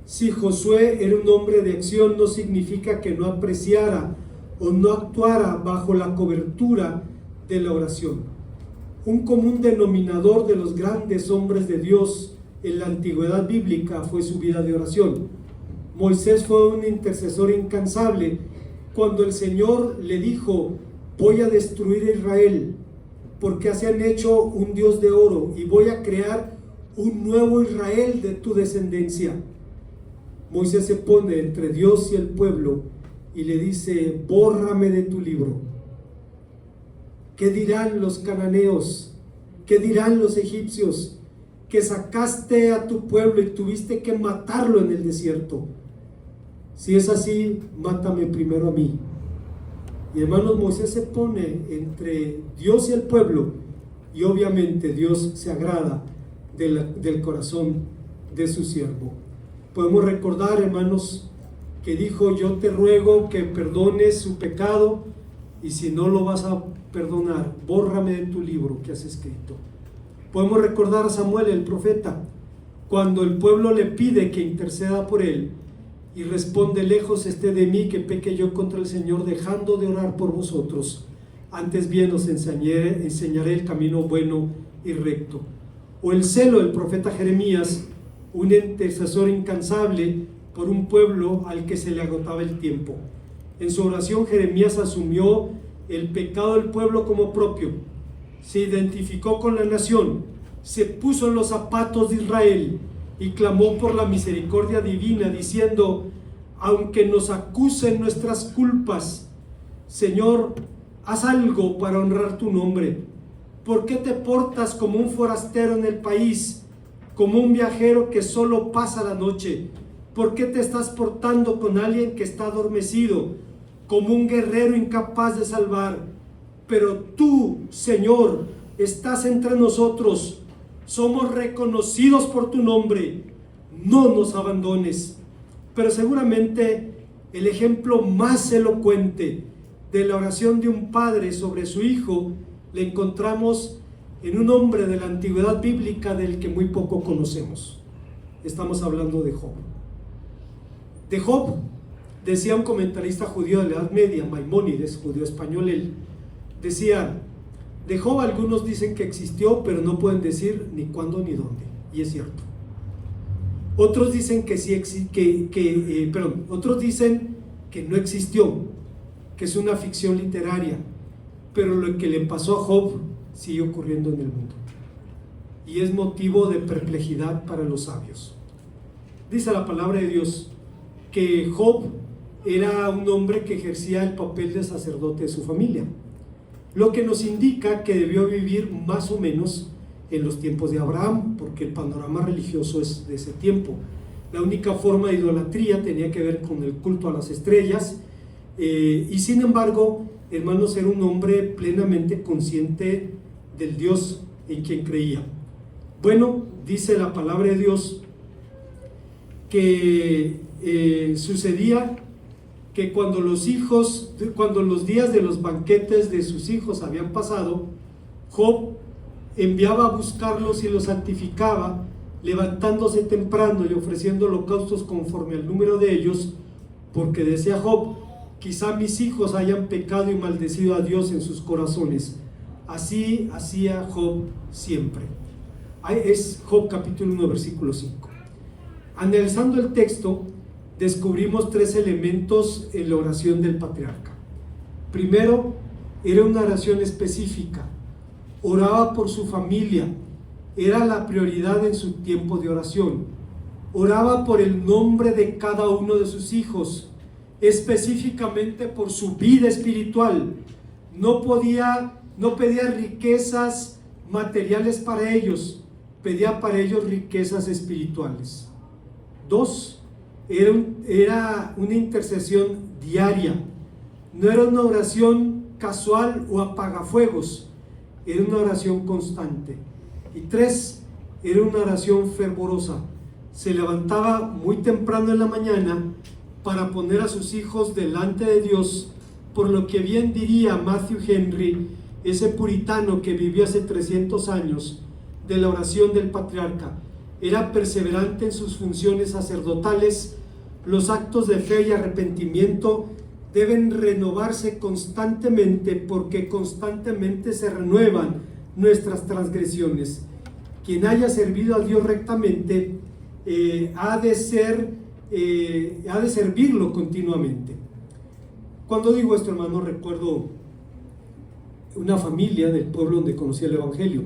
S1: Si Josué era un hombre de acción, no significa que no apreciara o no actuara bajo la cobertura de la oración. Un común denominador de los grandes hombres de Dios en la antigüedad bíblica fue su vida de oración. Moisés fue un intercesor incansable. Cuando el Señor le dijo: voy a destruir a Israel, porque se han hecho un Dios de oro, y voy a crear un nuevo Israel de tu descendencia. Moisés se pone entre Dios y el pueblo y le dice: bórrame de tu libro. ¿Qué dirán los cananeos? ¿Qué dirán los egipcios? Que sacaste a tu pueblo y tuviste que matarlo en el desierto. Si es así, mátame primero a mí. Y hermanos, Moisés se pone entre Dios y el pueblo, y obviamente Dios se agrada del corazón de su siervo. Podemos recordar, hermanos, que dijo: yo te ruego que perdones su pecado, y si no lo vas a perdonar, bórrame de tu libro que has escrito. Podemos recordar a Samuel, el profeta, cuando el pueblo le pide que interceda por él, y responde: lejos esté de mí que peque yo contra el Señor, dejando de orar por vosotros. Antes bien os enseñaré el camino bueno y recto. O el celo del profeta Jeremías, un intercesor incansable por un pueblo al que se le agotaba el tiempo. En su oración, Jeremías asumió el pecado del pueblo como propio, se identificó con la nación, se puso en los zapatos de Israel y clamó por la misericordia divina, diciendo: aunque nos acusen nuestras culpas, Señor, haz algo para honrar tu nombre. ¿Por qué te portas como un forastero en el país, como un viajero que solo pasa la noche? ¿Por qué te estás portando con alguien que está adormecido, como un guerrero incapaz de salvar? Pero tú, Señor, estás entre nosotros, somos reconocidos por tu nombre, no nos abandones. Pero seguramente el ejemplo más elocuente de la oración de un padre sobre su hijo le encontramos en un hombre de la antigüedad bíblica del que muy poco conocemos. Estamos hablando de Job. De Job, decía un comentarista judío de la Edad Media, Maimónides, judío español, él decía: de Job algunos dicen que existió, pero no pueden decir ni cuándo ni dónde, y es cierto. Otros dicen que sí, otros dicen que no existió, que es una ficción literaria, pero lo que le pasó a Job sigue ocurriendo en el mundo, y es motivo de perplejidad para los sabios. Dice la palabra de Dios que Job era un hombre que ejercía el papel de sacerdote de su familia, lo que nos indica que debió vivir más o menos en los tiempos de Abraham, porque el panorama religioso es de ese tiempo. La única forma de idolatría tenía que ver con el culto a las estrellas, y sin embargo, hermanos, era un hombre plenamente consciente del Dios en quien creía. Bueno, dice la palabra de Dios que sucedía que cuando los días de los banquetes de sus hijos habían pasado, Job enviaba a buscarlos y los santificaba, levantándose temprano y ofreciendo holocaustos conforme al número de ellos, porque decía Job: quizá mis hijos hayan pecado y maldecido a Dios en sus corazones. Así hacía Job siempre. Es Job capítulo 1, versículo 5. Analizando el texto, descubrimos 3 elementos en la oración del patriarca. Primero, era una oración específica. Oraba por su familia, era la prioridad en su tiempo de oración. Oraba por el nombre de cada uno de sus hijos, específicamente por su vida espiritual. No pedía riquezas materiales para ellos, pedía para ellos riquezas espirituales. 2, era una intercesión diaria, no era una oración casual o apagafuegos, era una oración constante. Y 3, era una oración fervorosa. Se levantaba muy temprano en la mañana para poner a sus hijos delante de Dios, por lo que bien diría Matthew Henry, ese puritano que vivió hace 300 años, de la oración del patriarca. Era perseverante en sus funciones sacerdotales. Los actos de fe y arrepentimiento deben renovarse constantemente, porque constantemente se renuevan nuestras transgresiones. Quien haya servido a Dios rectamente ha de servirlo continuamente. Cuando digo esto, hermano, recuerdo una familia del pueblo donde conocí el Evangelio,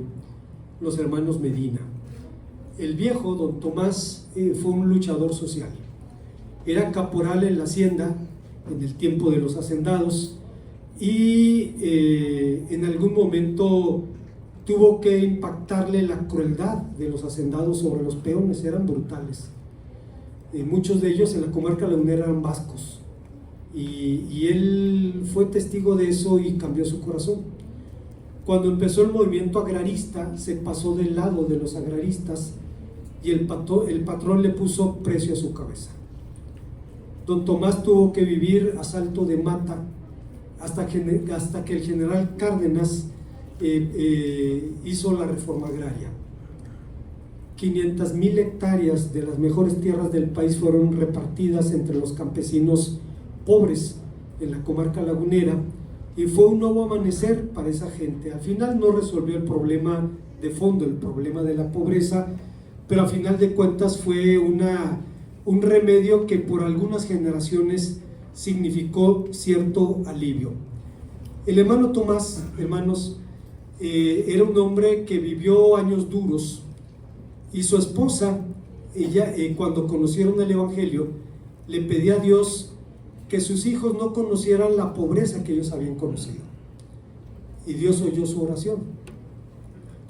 S1: los hermanos Medina. El viejo, don Tomás, fue un luchador social. Era caporal en la hacienda en el tiempo de los hacendados y en algún momento tuvo que impactarle la crueldad de los hacendados sobre los peones. Eran brutales. Muchos de ellos en la comarca lagunera eran vascos y él fue testigo de eso y cambió su corazón. Cuando empezó el movimiento agrarista, se pasó del lado de los agraristas y el patrón le puso precio a su cabeza. Don Tomás tuvo que vivir a salto de mata hasta que el general Cárdenas hizo la reforma agraria. 500,000 hectáreas de las mejores tierras del país fueron repartidas entre los campesinos pobres en la comarca lagunera y fue un nuevo amanecer para esa gente. Al final no resolvió el problema de fondo, el problema de la pobreza, pero al final de cuentas fue un remedio que por algunas generaciones significó cierto alivio. El hermano Tomás, hermanos, era un hombre que vivió años duros y su esposa, ella cuando conocieron el Evangelio, le pedía a Dios que sus hijos no conocieran la pobreza que ellos habían conocido. Y Dios oyó su oración.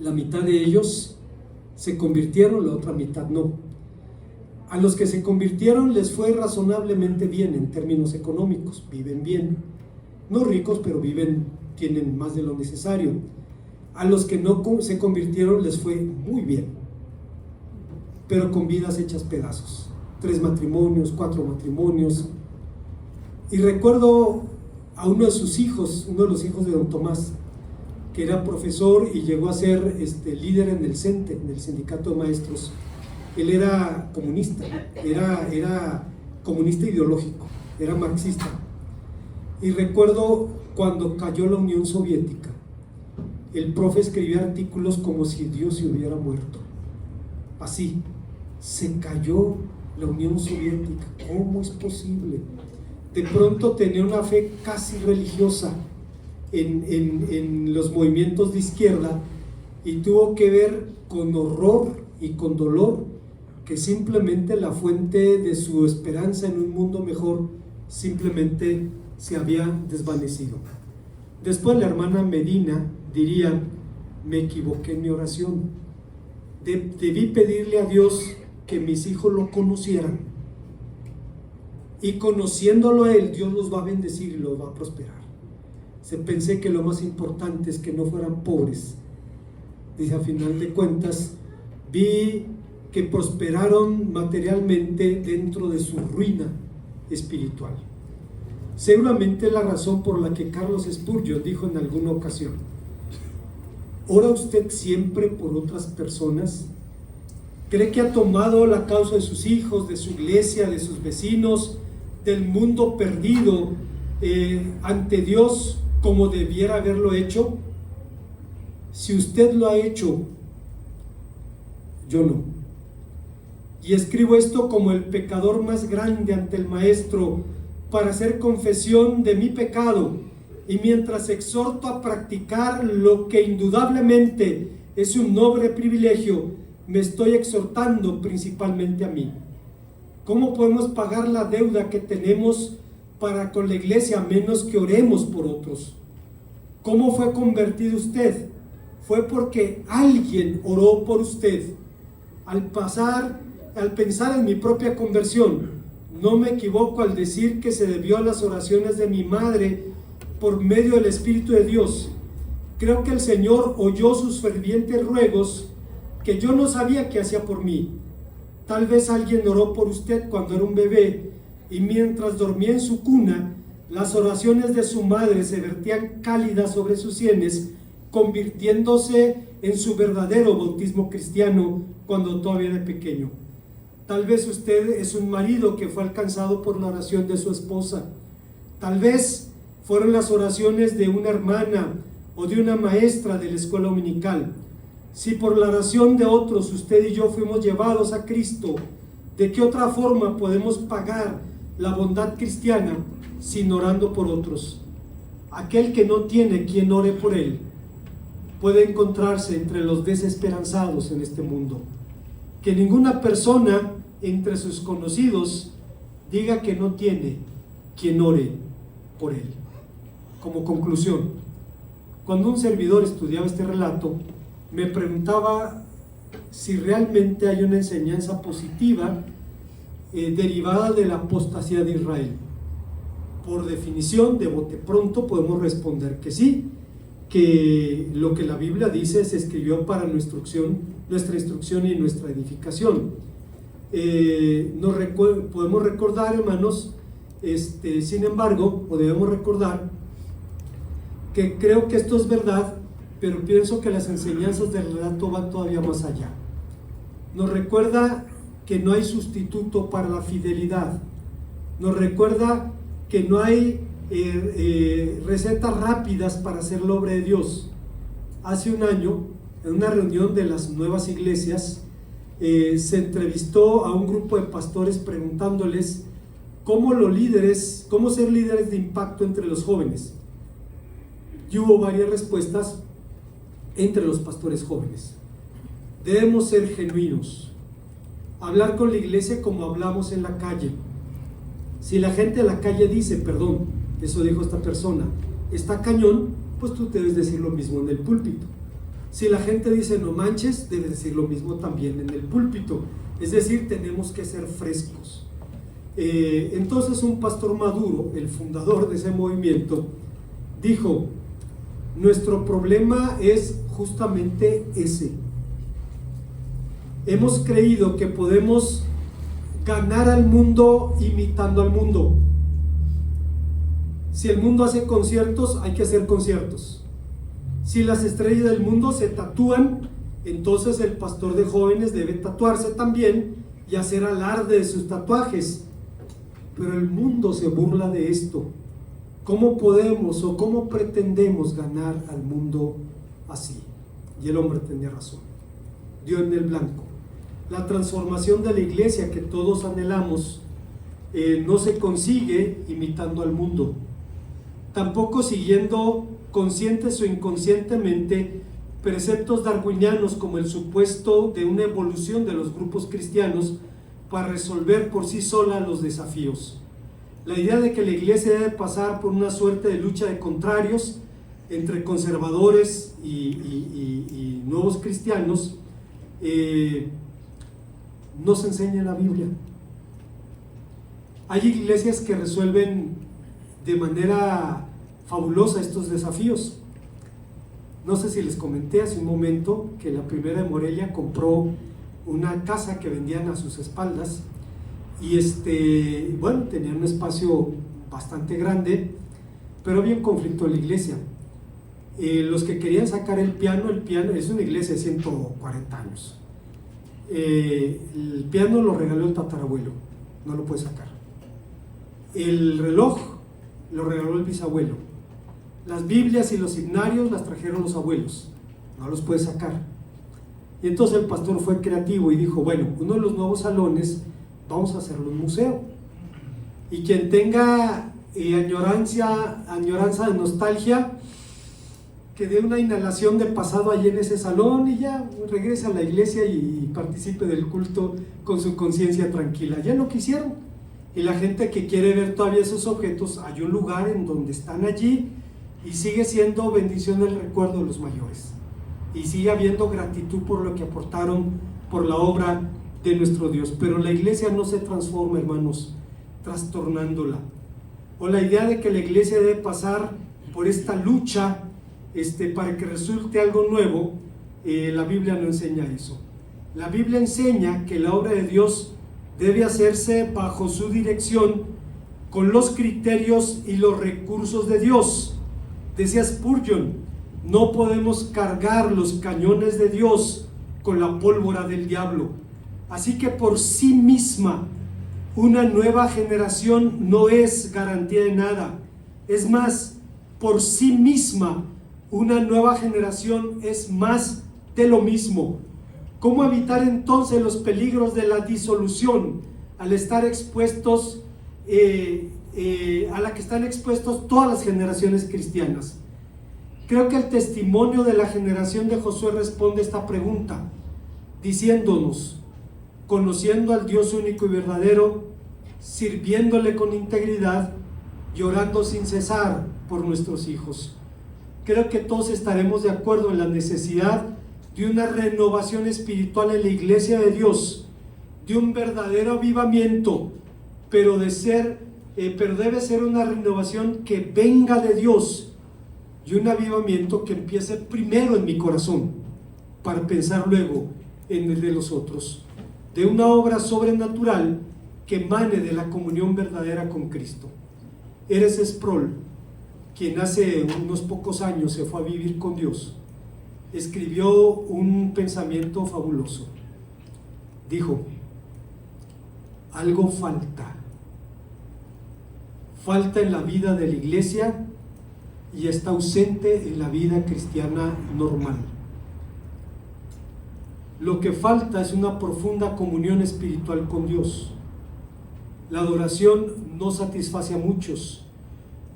S1: La mitad de ellos se convirtieron, la otra mitad no. A los que se convirtieron les fue razonablemente bien en términos económicos, viven bien, no ricos, pero tienen más de lo necesario. A los que no se convirtieron les fue muy bien, pero con vidas hechas pedazos, 3 matrimonios, 4 matrimonios. Y recuerdo a uno de sus hijos, uno de los hijos de don Tomás, que era profesor y llegó a ser líder en el CENTE, en el sindicato de maestros. Él era comunista, era comunista ideológico, era marxista. Y recuerdo cuando cayó la Unión Soviética, el profe escribía artículos como si Dios se hubiera muerto. Así, se cayó la Unión Soviética, ¿cómo es posible? De pronto tenía una fe casi religiosa en los movimientos de izquierda y tuvo que ver con horror y con dolor que simplemente la fuente de su esperanza en un mundo mejor simplemente se había desvanecido. Después la hermana Medina diría: me equivoqué en mi oración, debí pedirle a Dios que mis hijos lo conocieran, y conociéndolo a él, Dios los va a bendecir y los va a prosperar. Pensé que lo más importante es que no fueran pobres. Dice, a final de cuentas, vi que prosperaron materialmente dentro de su ruina espiritual. Seguramente la razón por la que Carlos Spurgeon dijo en alguna ocasión: ¿ora usted siempre por otras personas? ¿Cree que ha tomado la causa de sus hijos, de su iglesia, de sus vecinos, del mundo perdido ante Dios como debiera haberlo hecho? Si usted lo ha hecho, yo no. Y escribo esto como el pecador más grande ante el Maestro, para hacer confesión de mi pecado, y mientras exhorto a practicar lo que indudablemente es un noble privilegio, me estoy exhortando principalmente a mí. ¿Cómo podemos pagar la deuda que tenemos para con la iglesia a menos que oremos por otros? ¿Cómo fue convertido usted? Fue porque alguien oró por usted. Al pensar en mi propia conversión, no me equivoco al decir que se debió a las oraciones de mi madre por medio del Espíritu de Dios. Creo que el Señor oyó sus fervientes ruegos que yo no sabía que hacía por mí. Tal vez alguien oró por usted cuando era un bebé y mientras dormía en su cuna, las oraciones de su madre se vertían cálidas sobre sus sienes, convirtiéndose en su verdadero bautismo cristiano cuando todavía era pequeño. Tal vez usted es un marido que fue alcanzado por la oración de su esposa. Tal vez fueron las oraciones de una hermana o de una maestra de la escuela dominical. Si por la oración de otros usted y yo fuimos llevados a Cristo, ¿de qué otra forma podemos pagar la bondad cristiana sin orando por otros? aquel que no tiene quien ore por él puede encontrarse entre los desesperanzados en este mundo. Que ninguna persona entre sus conocidos diga que no tiene quien ore por él. Como conclusión, cuando un servidor estudiaba este relato, me preguntaba si realmente hay una enseñanza positiva derivada de la apostasía de Israel. Por definición, de bote pronto, podemos responder que sí, que lo que la Biblia dice se escribió para nuestra instrucción y nuestra edificación. Podemos recordar, hermanos, sin embargo, o debemos recordar que creo que esto es verdad, pero pienso que las enseñanzas del relato van todavía más allá. Nos recuerda que no hay sustituto para la fidelidad. Nos recuerda que no hay recetas rápidas para hacer la obra de Dios. Hace un año, en una reunión de las nuevas iglesias, se entrevistó a un grupo de pastores preguntándoles cómo ser líderes de impacto entre los jóvenes. Y hubo varias respuestas entre los pastores jóvenes. Debemos ser genuinos, hablar con la iglesia como hablamos en la calle. Si la gente de la calle dice, perdón, eso dijo esta persona, está cañón, pues tú debes decir lo mismo en el púlpito. Si la gente dice no manches, debes decir lo mismo también en el púlpito. Es decir, tenemos que ser frescos. Entonces un pastor maduro, el fundador de ese movimiento, dijo, nuestro problema es justamente ese. Hemos creído que podemos ganar al mundo imitando al mundo. Si el mundo hace conciertos, hay que hacer conciertos. Si las estrellas del mundo se tatúan, entonces el pastor de jóvenes debe tatuarse también y hacer alarde de sus tatuajes. Pero el mundo se burla de esto. ¿Cómo podemos o cómo pretendemos ganar al mundo así? Y el hombre tenía razón. Dio en el blanco. La transformación de la iglesia que todos anhelamos no se consigue imitando al mundo. Tampoco siguiendo conscientes o inconscientemente preceptos darwinianos como el supuesto de una evolución de los grupos cristianos para resolver por sí sola los desafíos. La idea de que la iglesia debe pasar por una suerte de lucha de contrarios entre conservadores y nuevos cristianos no se enseña en la Biblia. Hay iglesias que resuelven de manera fabulosa estos desafíos. No sé si les comenté hace un momento que la primera de Morelia compró una casa que vendían a sus espaldas y bueno, tenía un espacio bastante grande, pero había un conflicto en la iglesia. Los que querían sacar el piano es una iglesia de 140 años. El piano lo regaló el tatarabuelo, no lo puede sacar. El reloj lo regaló el bisabuelo. Las Biblias y los himnarios las trajeron los abuelos, no los puede sacar. Y entonces el pastor fue creativo y dijo, bueno, uno de los nuevos salones vamos a hacerlo un museo. Y quien tenga añoranza de nostalgia, que dé una inhalación de pasado allí en ese salón y ya regrese a la iglesia y participe del culto con su conciencia tranquila. Ya no quisieron. Y la gente que quiere ver todavía esos objetos, hay un lugar en donde están allí y sigue siendo bendición el recuerdo de los mayores. Y sigue habiendo gratitud por lo que aportaron por la obra de nuestro Dios. Pero la iglesia no se transforma, hermanos, trastornándola. O la idea de que la iglesia debe pasar por esta lucha para que resulte algo nuevo, la Biblia no enseña eso. La Biblia enseña que la obra de Dios debe hacerse bajo su dirección, con los criterios y los recursos de Dios. Decía Spurgeon, no podemos cargar los cañones de Dios con la pólvora del diablo. Así que por sí misma, una nueva generación no es garantía de nada. Es más, por sí misma, una nueva generación es más de lo mismo. ¿Cómo evitar entonces los peligros de la disolución al estar expuestos a la que están expuestos todas las generaciones cristianas. Creo que el testimonio de la generación de Josué responde a esta pregunta, diciéndonos: conociendo al Dios único y verdadero, sirviéndole con integridad y orando sin cesar por nuestros hijos. Creo que todos estaremos de acuerdo en la necesidad de una renovación espiritual en la iglesia de Dios, de un verdadero avivamiento, pero debe ser una renovación que venga de Dios, y un avivamiento que empiece primero en mi corazón, para pensar luego en el de los otros, de una obra sobrenatural que emane de la comunión verdadera con Cristo. Erez Sproul, quien hace unos pocos años se fue a vivir con Dios, escribió un pensamiento fabuloso. Dijo: algo falta en la vida de la iglesia y está ausente en la vida cristiana normal. Lo que falta es una profunda comunión espiritual con Dios. La adoración no satisface a muchos,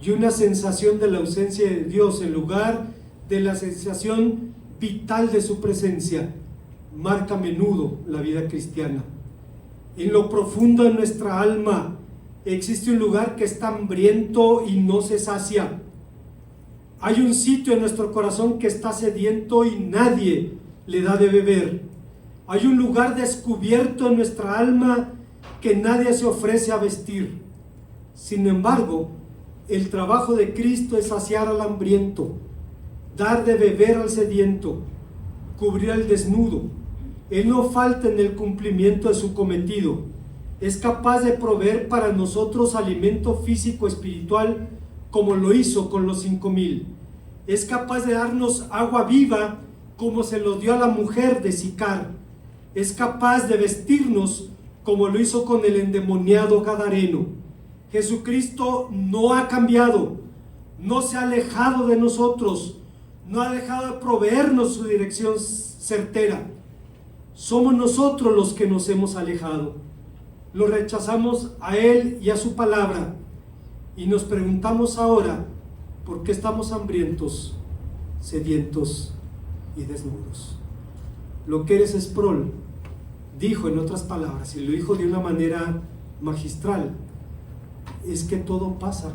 S1: y una sensación de la ausencia de Dios en lugar de la sensación vital de su presencia marca a menudo la vida cristiana. En lo profundo de nuestra alma existe un lugar que está hambriento y no se sacia. Hay un sitio en nuestro corazón que está sediento y nadie le da de beber. Hay un lugar descubierto en nuestra alma que nadie se ofrece a vestir. Sin embargo, el trabajo de Cristo es saciar al hambriento, dar de beber al sediento, cubrir al desnudo. Él no falta en el cumplimiento de su cometido. Es capaz de proveer para nosotros alimento físico espiritual, como lo hizo con los 5,000. Es capaz de darnos agua viva, como se lo dio a la mujer de Sicar. Es capaz de vestirnos, como lo hizo con el endemoniado gadareno. Jesucristo no ha cambiado, no se ha alejado de nosotros, no ha dejado de proveernos su dirección certera. Somos nosotros los que nos hemos alejado. Lo rechazamos a Él y a su palabra, y nos preguntamos ahora por qué estamos hambrientos, sedientos y desnudos. Lo que Erez Sproul dijo, en otras palabras, y lo dijo de una manera magistral, es que todo pasa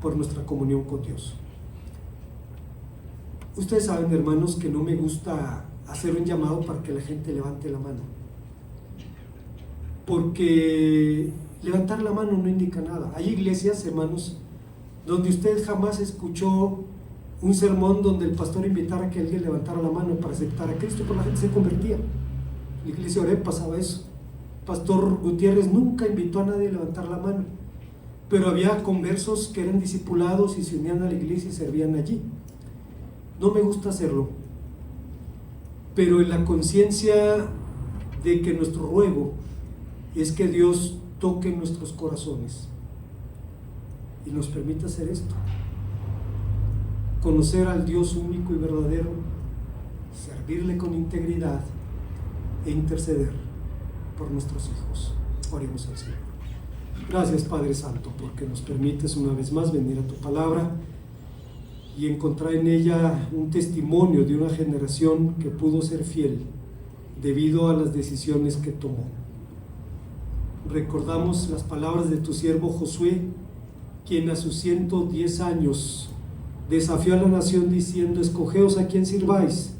S1: por nuestra comunión con Dios. Ustedes saben, hermanos, que no me gusta hacer un llamado para que la gente levante la mano, porque levantar la mano no indica nada. Hay iglesias, hermanos, donde usted jamás escuchó un sermón donde el pastor invitara a que alguien levantara la mano para aceptar a Cristo, pero la gente se convertía. En la iglesia Oreb pasaba eso. Pastor Gutiérrez nunca invitó a nadie a levantar la mano, pero había conversos que eran discipulados y se unían a la iglesia y servían allí. No me gusta hacerlo, pero en la conciencia de que nuestro ruego es que Dios toque nuestros corazones y nos permita hacer esto: conocer al Dios único y verdadero, servirle con integridad e interceder por nuestros hijos. Oremos al Señor. Gracias, Padre Santo, porque nos permites una vez más venir a tu palabra y encontrar en ella un testimonio de una generación que pudo ser fiel debido a las decisiones que tomó. Recordamos las palabras de tu siervo Josué, quien a sus 110 años desafió a la nación diciendo: escogeos a quien sirváis,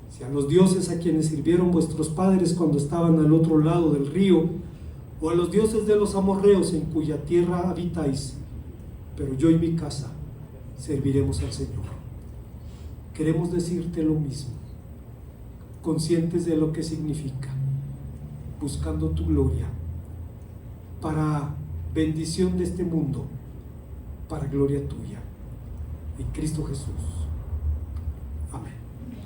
S1: si a los dioses a quienes sirvieron vuestros padres cuando estaban al otro lado del río, o a los dioses de los amorreos en cuya tierra habitáis, pero yo y mi casa serviremos al Señor. Queremos decirte lo mismo, conscientes de lo que significa, buscando tu gloria, para bendición de este mundo, para gloria tuya, en Cristo Jesús.